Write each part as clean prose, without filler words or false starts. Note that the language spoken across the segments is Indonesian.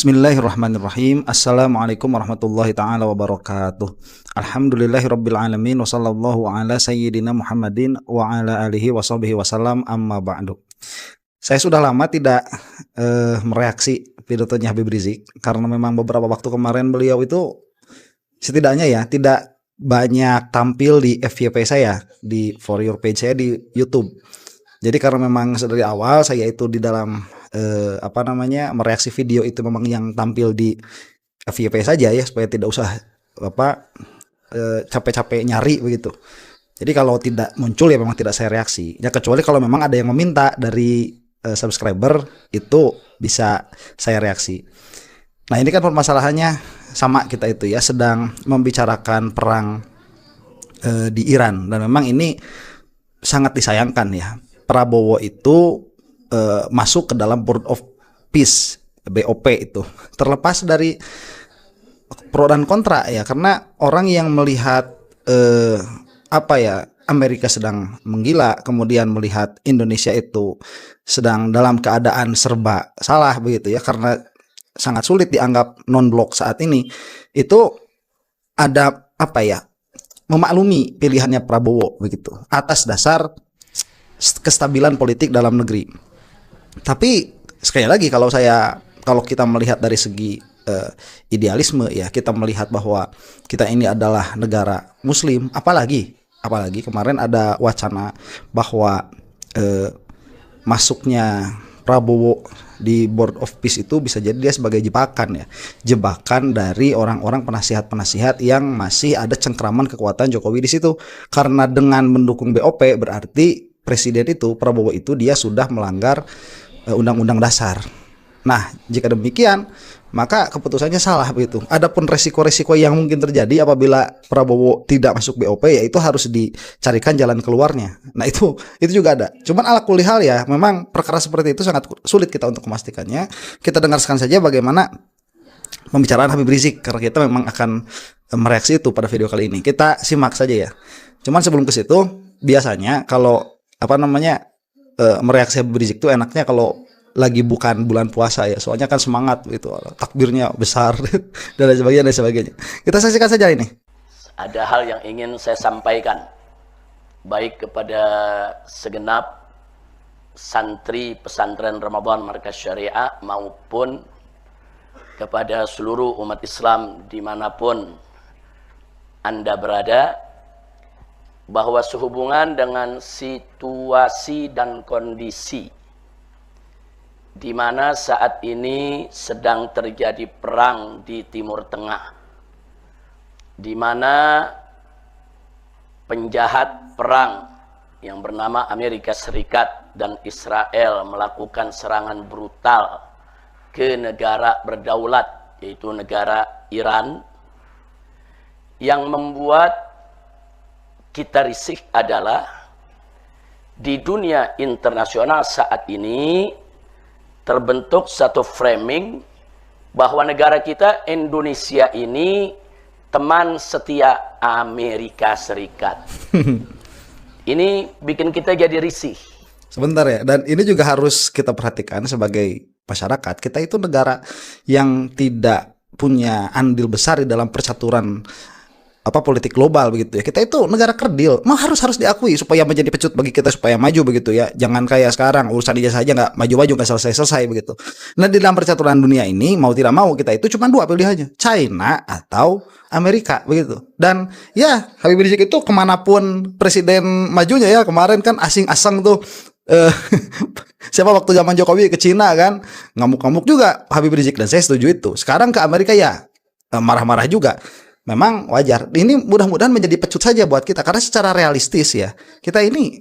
Bismillahirrahmanirrahim. Assalamualaikum warahmatullahi ta'ala wabarakatuh. Alhamdulillahirabbil alamin wa sallallahu ala sayyidina Muhammadin wa ala alihi wa sahbihi wasallam, amma ba'du. Saya sudah lama tidak mereaksi pidatonya Habib Rizik karena memang beberapa waktu kemarin beliau itu setidaknya ya tidak banyak tampil di FYP saya, di For Your Page saya di YouTube. Jadi karena memang dari awal saya itu di dalam mereaksi video itu memang yang tampil di FYP saja ya, supaya tidak usah capek-capek nyari begitu. Jadi kalau tidak muncul ya memang tidak saya reaksi. Ya kecuali kalau memang ada yang meminta dari subscriber, itu bisa saya reaksi. Nah, ini kan permasalahannya sama kita itu ya, sedang membicarakan perang di Iran, dan memang ini sangat disayangkan ya. Prabowo itu masuk ke dalam Board of Peace BOP itu, terlepas dari pro dan kontra ya, karena orang yang melihat Amerika sedang menggila, kemudian melihat Indonesia itu sedang dalam keadaan serba salah begitu ya, karena sangat sulit dianggap non-blok saat ini, itu ada memaklumi pilihannya Prabowo begitu atas dasar kestabilan politik dalam negeri. Tapi sekali lagi kalau kita melihat dari segi idealisme ya, kita melihat bahwa kita ini adalah negara Muslim, apalagi kemarin ada wacana bahwa masuknya Prabowo di Board of Peace itu bisa jadi dia sebagai jebakan dari orang-orang penasihat-penasihat yang masih ada cengkraman kekuatan Jokowi di situ, karena dengan mendukung BOP berarti presiden itu, Prabowo itu, dia sudah melanggar Undang-Undang Dasar. Nah, jika demikian, maka keputusannya salah begitu. Adapun resiko-resiko yang mungkin terjadi apabila Prabowo tidak masuk BOP, ya itu harus dicarikan jalan keluarnya. Nah, itu juga ada. Cuman ala kulli hal ya, memang perkara seperti itu sangat sulit kita untuk memastikannya. Kita dengarkan saja bagaimana pembicaraan Habib Rizik, karena kita memang akan mereaksi itu pada video kali ini. Kita simak saja ya. Cuman sebelum ke situ, biasanya kalau mereaksi Habib Rizik itu enaknya kalau lagi bukan bulan puasa ya, soalnya kan semangat gitu, takbirnya besar dan lain sebagainya. Kita saksikan saja ini. Ada hal yang ingin saya sampaikan, baik kepada segenap santri pesantren Ramadan Markas Syariah maupun kepada seluruh umat Islam dimanapun Anda berada, bahwa sehubungan dengan situasi dan kondisi di mana saat ini sedang terjadi perang di Timur Tengah, di mana penjahat perang yang bernama Amerika Serikat dan Israel melakukan serangan brutal ke negara berdaulat, yaitu negara Iran. Yang membuat kita risih adalah di dunia internasional saat ini terbentuk satu framing bahwa negara kita, Indonesia ini, teman setia Amerika Serikat. Ini bikin kita jadi risih. Sebentar ya, dan ini juga harus kita perhatikan sebagai masyarakat. Kita itu negara yang tidak punya andil besar di dalam percaturan politik global begitu ya. Kita itu negara kerdil, harus diakui supaya menjadi pecut bagi kita supaya maju begitu ya. Jangan kayak sekarang urusan ijazah saja nggak maju-maju, nggak selesai begitu. Nah, di dalam percaturan dunia ini mau tidak mau kita itu cuma dua pilihannya, China atau Amerika begitu. Dan ya Habib Rizik itu kemanapun presiden majunya ya, kemarin kan asing-asing tuh siapa waktu zaman Jokowi ke Cina kan ngamuk-ngamuk juga Habib Rizik, dan saya setuju itu. Sekarang ke Amerika ya marah-marah juga. Memang wajar. Ini mudah-mudahan menjadi pecut saja buat kita, karena secara realistis ya, kita ini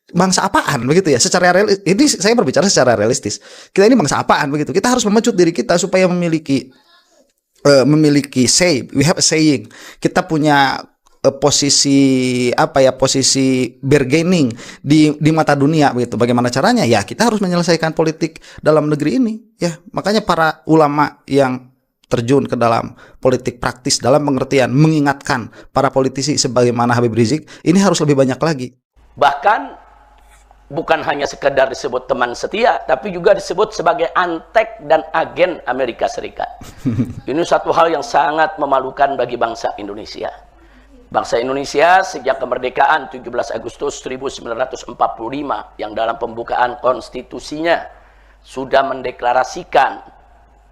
bangsa apaan begitu ya. Secara realistis, ini saya berbicara secara realistis. Kita ini bangsa apaan begitu. Kita harus memecut diri kita supaya memiliki say. We have a saying. Kita punya posisi posisi bargaining di mata dunia begitu. Bagaimana caranya? Ya kita harus menyelesaikan politik dalam negeri ini ya. Makanya para ulama yang terjun ke dalam politik praktis dalam pengertian mengingatkan para politisi sebagaimana Habib Rizik ini harus lebih banyak lagi. Bahkan bukan hanya sekedar disebut teman setia, tapi juga disebut sebagai antek dan agen Amerika Serikat. Ini satu hal yang sangat memalukan bagi bangsa Indonesia. Bangsa Indonesia sejak kemerdekaan 17 Agustus 1945 yang dalam pembukaan konstitusinya sudah mendeklarasikan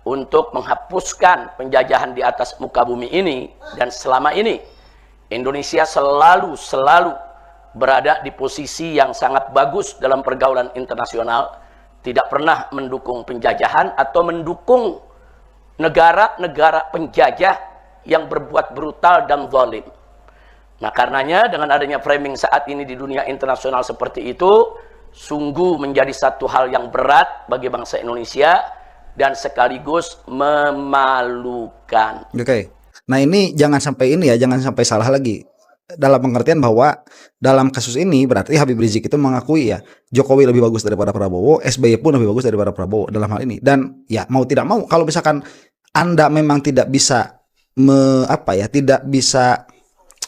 untuk menghapuskan penjajahan di atas muka bumi ini, dan selama ini Indonesia selalu berada di posisi yang sangat bagus dalam pergaulan internasional, tidak pernah mendukung penjajahan atau mendukung negara-negara penjajah yang berbuat brutal dan zalim. Nah, karenanya dengan adanya framing saat ini di dunia internasional seperti itu, sungguh menjadi satu hal yang berat bagi bangsa Indonesia dan sekaligus memalukan. Oke. Nah, ini jangan sampai jangan sampai salah lagi. Dalam pengertian bahwa dalam kasus ini berarti Habib Rizik itu mengakui ya Jokowi lebih bagus daripada Prabowo, SBY pun lebih bagus daripada Prabowo dalam hal ini. Dan ya mau tidak mau, kalau misalkan Anda memang tidak bisa tidak bisa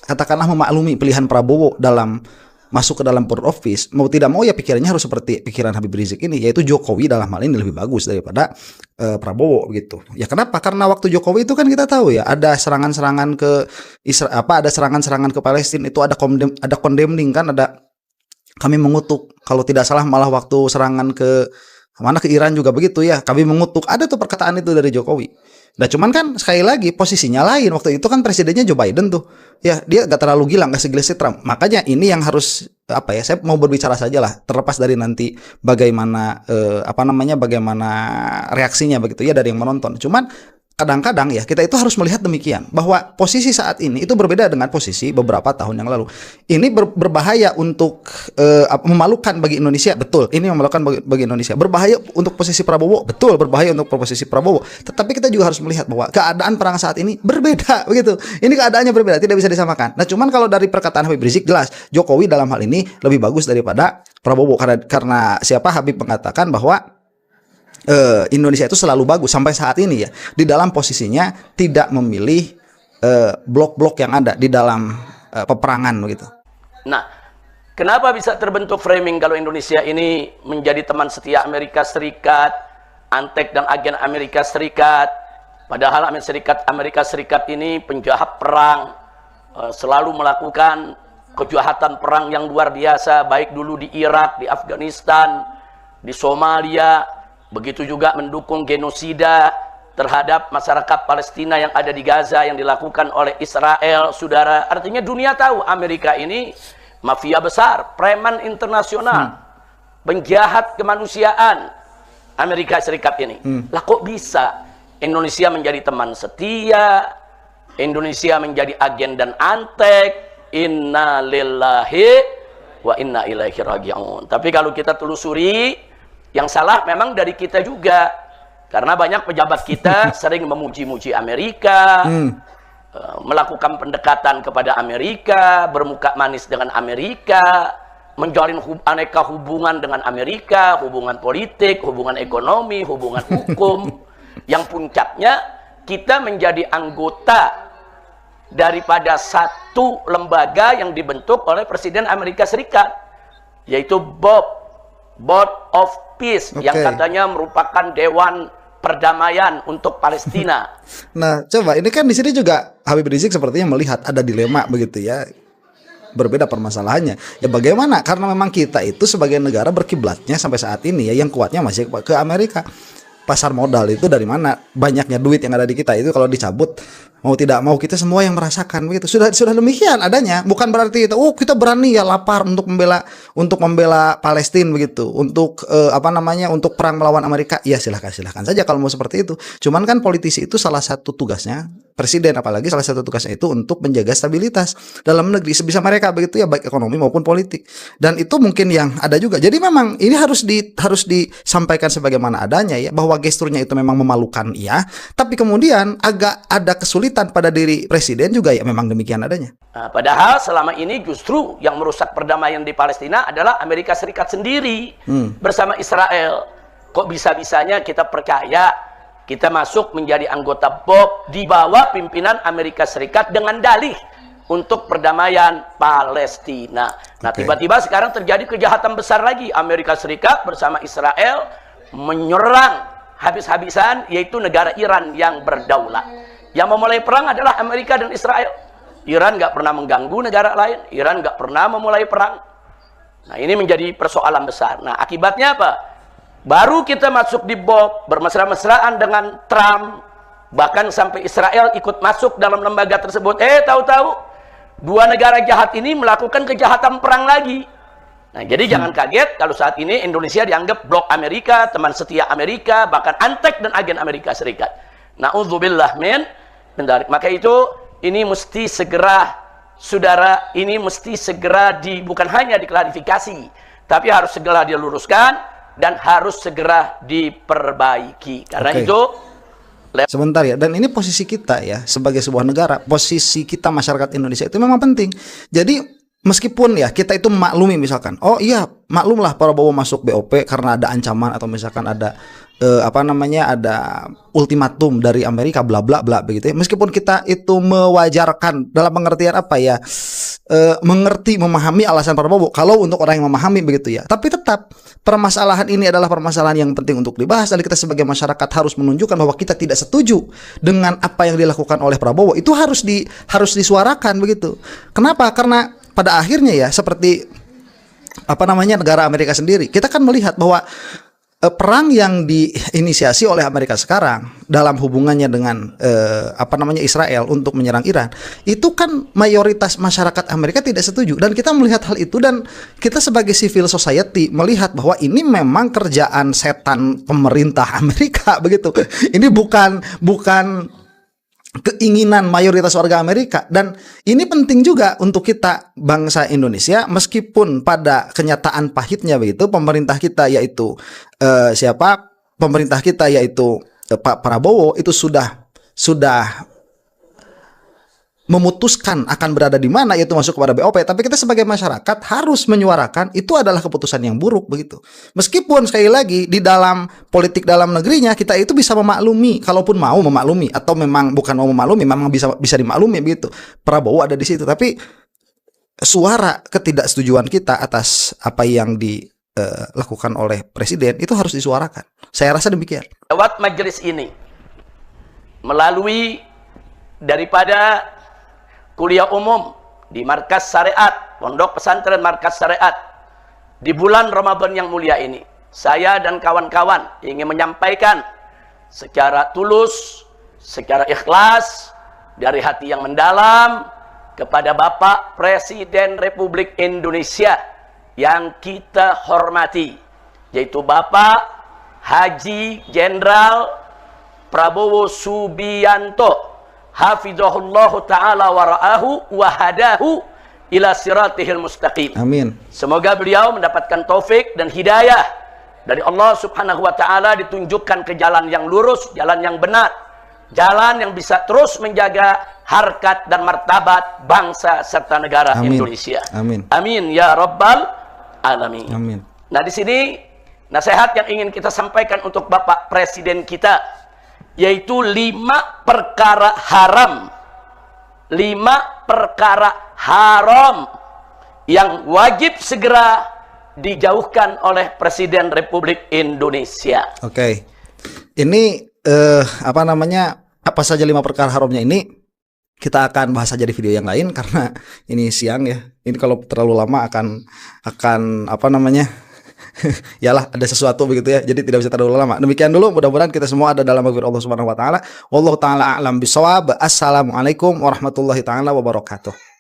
katakanlah memaklumi pilihan Prabowo dalam masuk ke dalam board of peace, mau tidak mau ya pikirannya harus seperti pikiran Habib Rizik ini, yaitu Jokowi dalam hal ini lebih bagus daripada Prabowo gitu. Ya kenapa? Karena waktu Jokowi itu kan kita tahu ya ada serangan-serangan ke ada serangan-serangan ke Palestina, itu ada condemning kan, ada kami mengutuk. Kalau tidak salah malah waktu serangan ke Iran juga begitu ya, kami mengutuk. Ada tuh perkataan itu dari Jokowi. Nah cuman kan sekali lagi posisinya lain, waktu itu kan presidennya Joe Biden tuh ya, dia gak terlalu gila, gak segila si Trump. Makanya ini yang harus saya mau berbicara saja lah, terlepas dari nanti bagaimana bagaimana reaksinya begitu ya dari yang menonton. Cuman kadang-kadang ya kita itu harus melihat demikian, bahwa posisi saat ini itu berbeda dengan posisi beberapa tahun yang lalu. Ini berbahaya untuk memalukan bagi Indonesia, betul. Ini memalukan bagi Indonesia. Berbahaya untuk posisi Prabowo, betul. Berbahaya untuk posisi Prabowo. Tetapi kita juga harus melihat bahwa keadaan perang saat ini berbeda, begitu. Ini keadaannya berbeda, tidak bisa disamakan. Nah, cuman kalau dari perkataan Habib Rizik jelas Jokowi dalam hal ini lebih bagus daripada Prabowo, karena Habib mengatakan bahwa Indonesia itu selalu bagus sampai saat ini ya di dalam posisinya tidak memilih blok-blok yang ada di dalam peperangan begitu. Nah, kenapa bisa terbentuk framing kalau Indonesia ini menjadi teman setia Amerika Serikat, antek dan agen Amerika Serikat, padahal Amerika Serikat ini penjahat perang, selalu melakukan kejahatan perang yang luar biasa, baik dulu di Irak, di Afghanistan, di Somalia. Begitu juga mendukung genosida terhadap masyarakat Palestina yang ada di Gaza yang dilakukan oleh Israel, saudara. Artinya dunia tahu Amerika ini mafia besar, preman internasional, penjahat kemanusiaan Amerika Serikat ini. Lah kok bisa Indonesia menjadi teman setia, Indonesia menjadi agen dan antek? Inna lillahi wa inna ilaihi raji'un. Tapi kalau kita telusuri, yang salah memang dari kita juga, karena banyak pejabat kita sering memuji-muji Amerika, melakukan pendekatan kepada Amerika, bermuka manis dengan Amerika, menjalin aneka hubungan dengan Amerika, hubungan politik, hubungan ekonomi, hubungan hukum, yang puncaknya kita menjadi anggota daripada satu lembaga yang dibentuk oleh Presiden Amerika Serikat, yaitu Board of Peace, yang katanya merupakan dewan perdamaian untuk Palestina. Nah, coba ini kan di sini juga Habib Rizik sepertinya melihat ada dilema begitu ya. Berbeda permasalahannya. Ya bagaimana? Karena memang kita itu sebagai negara berkiblatnya sampai saat ini ya, yang kuatnya masih ke Amerika. Pasar modal itu dari mana? Banyaknya duit yang ada di kita itu kalau dicabut, mau tidak mau kita semua yang merasakan begitu. Sudah demikian adanya. Bukan berarti kita berani ya lapar untuk membela Palestina begitu. Untuk untuk perang melawan Amerika. Ya silahkan saja kalau mau seperti itu. Cuman kan politisi itu salah satu tugasnya, presiden apalagi salah satu tugasnya itu untuk menjaga stabilitas dalam negeri sebisa mereka begitu ya, baik ekonomi maupun politik. Dan itu mungkin yang ada juga. Jadi memang ini harus disampaikan sebagaimana adanya ya, bahwa gesturnya itu memang memalukan ya, tapi kemudian agak ada kesulitan pada diri presiden juga ya, memang demikian adanya. Nah, padahal selama ini justru yang merusak perdamaian di Palestina adalah Amerika Serikat sendiri bersama Israel. Kok bisa-bisanya kita percaya kita masuk menjadi anggota BOP di bawah pimpinan Amerika Serikat dengan dalih untuk perdamaian Palestina. Nah, tiba-tiba sekarang terjadi kejahatan besar lagi. Amerika Serikat bersama Israel menyerang habis-habisan, yaitu negara Iran yang berdaulat. Yang memulai perang adalah Amerika dan Israel. Iran nggak pernah mengganggu negara lain. Iran nggak pernah memulai perang. Nah, ini menjadi persoalan besar. Nah, akibatnya apa? Baru kita masuk di BOP, bermesra-mesraan dengan Trump, bahkan sampai Israel ikut masuk dalam lembaga tersebut. Tahu-tahu dua negara jahat ini melakukan kejahatan perang lagi. Nah, jadi jangan kaget kalau saat ini Indonesia dianggap blok Amerika, teman setia Amerika, bahkan antek dan agen Amerika Serikat. Na'udzubillah min dzalik. Maka itu ini mesti segera, saudara, ini mesti segera bukan hanya diklarifikasi, tapi harus segera diluruskan dan harus segera diperbaiki. Karena itu sebentar ya, dan ini posisi kita ya sebagai sebuah negara, posisi kita masyarakat Indonesia itu memang penting. Jadi meskipun ya kita itu maklumi misalkan, oh iya maklumlah Prabowo masuk BOP karena ada ancaman atau misalkan ada ada ultimatum dari Amerika bla bla bla begitu ya. Meskipun kita itu mewajarkan dalam pengertian mengerti, memahami alasan Prabowo kalau untuk orang yang memahami begitu ya. Tapi tetap permasalahan ini adalah permasalahan yang penting untuk dibahas, dan kita sebagai masyarakat harus menunjukkan bahwa kita tidak setuju dengan apa yang dilakukan oleh Prabowo. Itu harus disuarakan begitu. Kenapa? Karena pada akhirnya ya seperti negara Amerika sendiri, kita kan melihat bahwa perang yang diinisiasi oleh Amerika sekarang dalam hubungannya dengan Israel untuk menyerang Iran, itu kan mayoritas masyarakat Amerika tidak setuju, dan kita melihat hal itu, dan kita sebagai civil society melihat bahwa ini memang kerjaan setan pemerintah Amerika begitu. Ini bukan keinginan mayoritas warga Amerika, dan ini penting juga untuk kita bangsa Indonesia. Meskipun pada kenyataan pahitnya begitu, pemerintah kita yaitu Pak Prabowo itu sudah memutuskan akan berada di mana, yaitu masuk kepada BOP. Tapi kita sebagai masyarakat harus menyuarakan itu adalah keputusan yang buruk begitu. Meskipun sekali lagi di dalam politik dalam negerinya kita itu bisa memaklumi, kalaupun mau memaklumi atau memang bukan mau memaklumi, memang bisa dimaklumi begitu. Prabowo ada di situ, tapi suara ketidaksetujuan kita atas apa yang dilakukan oleh presiden itu harus disuarakan. Saya rasa demikian. Lewat majelis ini, melalui daripada kuliah umum di Markas Syariat, Pondok Pesantren Markas Syariat, di bulan Ramadan yang mulia ini, saya dan kawan-kawan ingin menyampaikan secara tulus, secara ikhlas, dari hati yang mendalam kepada Bapak Presiden Republik Indonesia yang kita hormati, yaitu Bapak Haji Jenderal Prabowo Subianto, hafizahullahu ta'ala wa ra'ahu wa hadahu ila siratihil mustaqim. Amin. Semoga beliau mendapatkan taufik dan hidayah dari Allah subhanahu wa ta'ala, ditunjukkan ke jalan yang lurus, jalan yang benar, jalan yang bisa terus menjaga harkat dan martabat bangsa serta negara Indonesia. Amin. Amin ya rabbal alamin. Amin. Nah, di sini nasihat yang ingin kita sampaikan untuk Bapak Presiden kita, yaitu 5 perkara haram. 5 perkara haram yang wajib segera dijauhkan oleh Presiden Republik Indonesia. Oke. Ini apa saja 5 perkara haramnya ini kita akan bahas saja di video yang lain, karena ini siang ya. Ini kalau terlalu lama akan yalah ada sesuatu begitu ya, jadi tidak bisa terlalu lama. Demikian dulu, mudah-mudahan kita semua ada dalam magfirah Allah Subhanahu wa taala. Wallahu taala a'lam bishawab. Assalamualaikum warahmatullahi taala wabarakatuh.